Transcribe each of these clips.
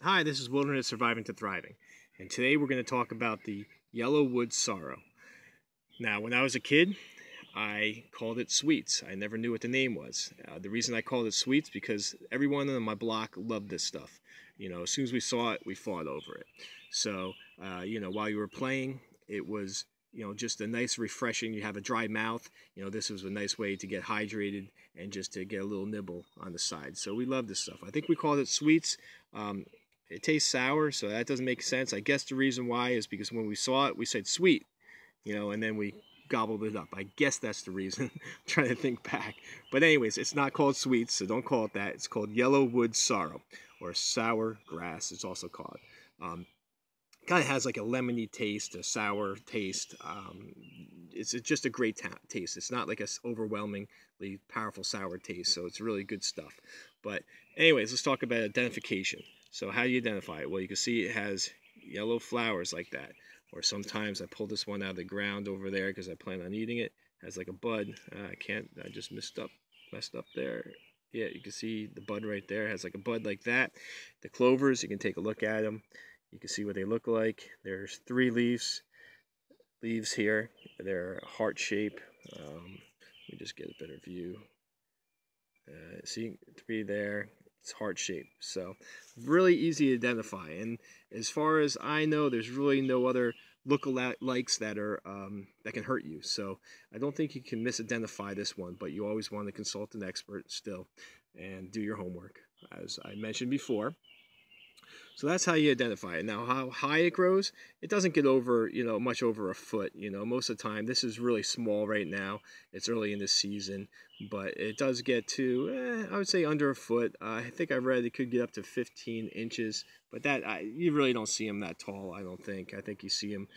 Hi, this is Wilderness Surviving to Thriving, and today we're going to talk about the Yellow Wood Sorrel. Now, when I was a kid, I called it sweets. I never knew what the name was. The reason I called it sweets because everyone on my block loved this stuff. As soon as we saw it, we fought over it. So, while you were playing, it was just a nice refreshing. You have a dry mouth. This was a nice way to get hydrated and just to get a little nibble on the side. So we love this stuff. I think we called it sweets. It tastes sour, so that doesn't make sense. I guess the reason why is because when we saw it, we said sweet, and then we gobbled it up. I guess that's the reason. I'm trying to think back. But anyways, it's not called sweets, so don't call it that. It's called Yellow Wood Sorrel, or sour grass, it's also called. Kind of has like a lemony taste, a sour taste. It's just a great taste. It's not like a overwhelmingly powerful sour taste, so it's really good stuff. But anyways, let's talk about identification. So how do you identify it? Well, you can see it has yellow flowers like that. Or sometimes I pull this one out of the ground over there because I plan on eating it. It has like a bud. I just messed up there. Yeah, you can see the bud right there. It has like a bud like that. The clovers, you can take a look at them. You can see what they look like. There's 3 leaves here. They're heart shape. Let me just get a better view. See 3 there. It's heart shaped, so really easy to identify. And as far as I know, there's really no other lookalikes that are that can hurt you. So I don't think you can misidentify this one, but you always want to consult an expert still and do your homework, as I mentioned before. So that's how you identify it. Now, how high it grows, it doesn't get over, much over a foot. Most of the time, this is really small right now. It's early in the season, but it does get to, I would say, under a foot. I think I read it could get up to 15 inches, but you really don't see them that tall, I don't think. I think you see them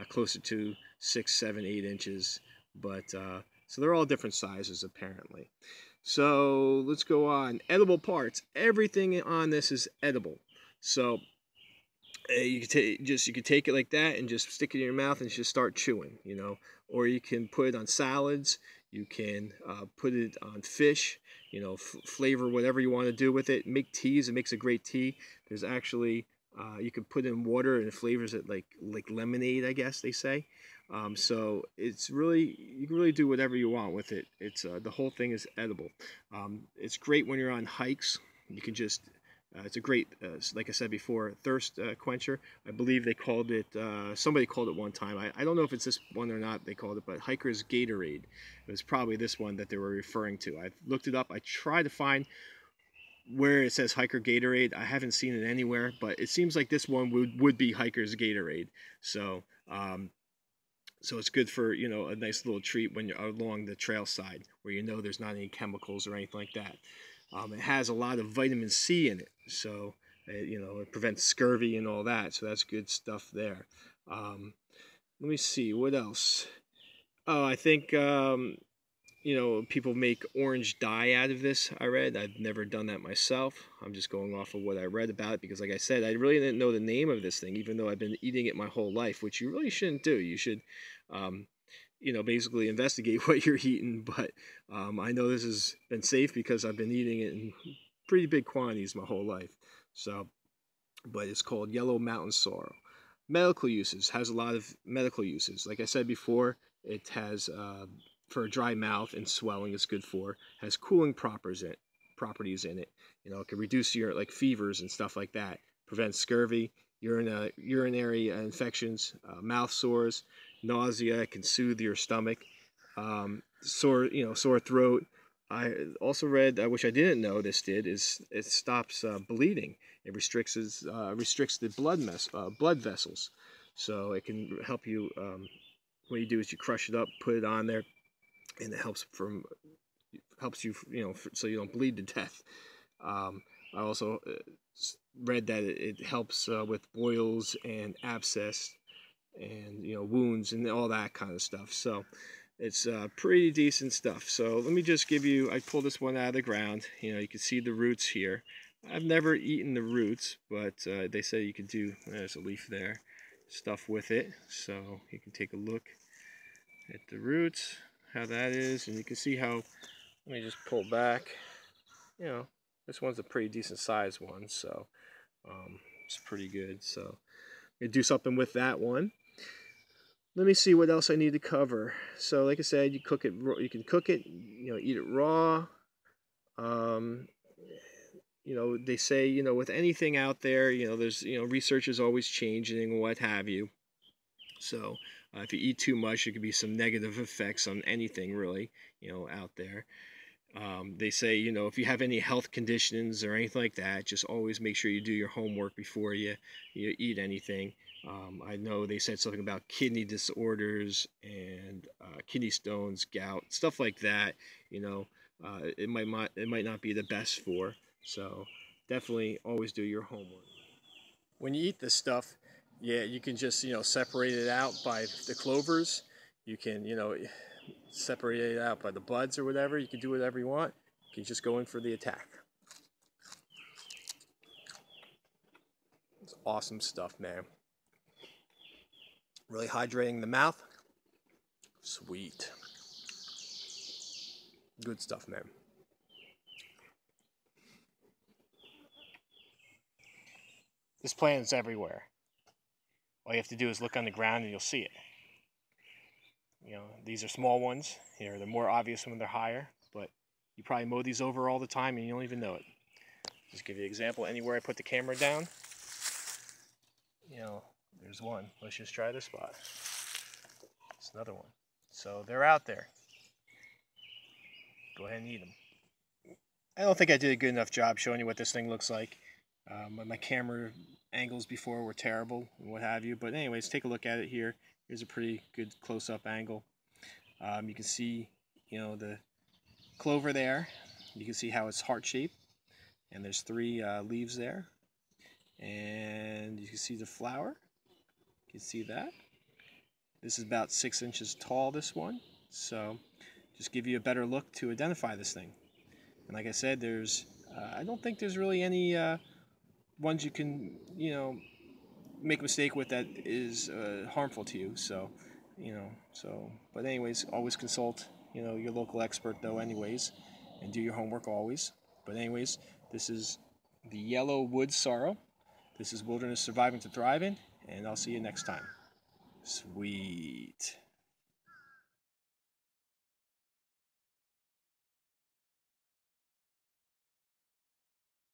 closer to 6, 7, 8 inches. But so they're all different sizes, apparently. So let's go on. Edible parts. Everything on this is edible. So you could take it like that and just stick it in your mouth and just start chewing, Or you can put it on salads. You can put it on fish. Flavor whatever you want to do with it. Make teas. It makes a great tea. There's actually you can put in water and it flavors it like lemonade, I guess they say. So it's really, you can really do whatever you want with it. It's the whole thing is edible. It's great when you're on hikes. You can just it's a great, like I said before, thirst quencher. I believe they called it, somebody called it one time. I don't know if it's this one or not they called it, but Hiker's Gatorade. It was probably this one that they were referring to. I looked it up. I tried to find where it says Hiker Gatorade. I haven't seen it anywhere, but it seems like this one would be Hiker's Gatorade. So, so it's good for, a nice little treat when you're along the trail side where there's not any chemicals or anything like that. It has a lot of vitamin C in it, so it prevents scurvy and all that. So that's good stuff there. Let me see what else. Oh, I think people make orange dye out of this. I read. I've never done that myself. I'm just going off of what I read about it because, like I said, I really didn't know the name of this thing, even though I've been eating it my whole life, which you really shouldn't do. You should. Basically investigate what you're eating. But I know this has been safe because I've been eating it in pretty big quantities my whole life. So, but it's called Yellow Mountain Sorrel. Medical uses, has a lot of medical uses. Like I said before, it has for a dry mouth and swelling. It's good for. Has cooling properties in it. It can reduce your fevers and stuff like that. Prevents scurvy, urinary infections, mouth sores, nausea. It can soothe your stomach, sore throat. I also read, which I didn't know this did, is it stops bleeding. It restricts the blood vessels, so it can help you. What you do is you crush it up, put it on there, and it helps you, so you don't bleed to death. I also read that it helps with boils and abscess and wounds and all that kind of stuff. So it's pretty decent stuff. So let me just give you, I pulled this one out of the ground. You can see the roots here. I've never eaten the roots, but they say you can do, there's a leaf there, stuff with it. So you can take a look at the roots, how that is, and you can see how, let me just pull back. This one's a pretty decent sized one, so It's pretty good. So I'm gonna do something with that one. Let me see what else I need to cover. So like I said, you cook it. You can cook it. Eat it raw. Um, they say, with anything out there, there's, research is always changing and what have you. So if you eat too much, there could be some negative effects on anything really, out there. They say, if you have any health conditions or anything like that, just always make sure you do your homework before you eat anything. I know they said something about kidney disorders and kidney stones, gout, stuff like that. It might not be the best for. So definitely always do your homework. When you eat this stuff, yeah, you can just separate it out by the clovers. You can separate it out by the buds or whatever. You can do whatever you want. You can just go in for the attack. It's awesome stuff, man. Really hydrating the mouth. Sweet. Good stuff, man. This plant is everywhere. All you have to do is look on the ground and you'll see it. These are small ones. They're more obvious when they're higher, but you probably mow these over all the time and you don't even know it. Just give you an example. Anywhere I put the camera down, there's one. Let's just try this spot. It's another one. So they're out there. Go ahead and eat them. I don't think I did a good enough job showing you what this thing looks like. My camera angles before were terrible and what have you. But anyways, take a look at it here. Here's a pretty good close-up angle. You can see, the clover there. You can see how it's heart-shaped. And there's 3 leaves there. And you can see the flower. You can see that. This is about 6 inches tall, this one. So just give you a better look to identify this thing. And like I said, I don't think there's really any ones you can, make a mistake with that is harmful to you. So, but anyways, always consult, your local expert though anyways, and do your homework always. But anyways, this is the Yellow Wood Sorrel. This is Wilderness Surviving to Thriving, and I'll see you next time. Sweet.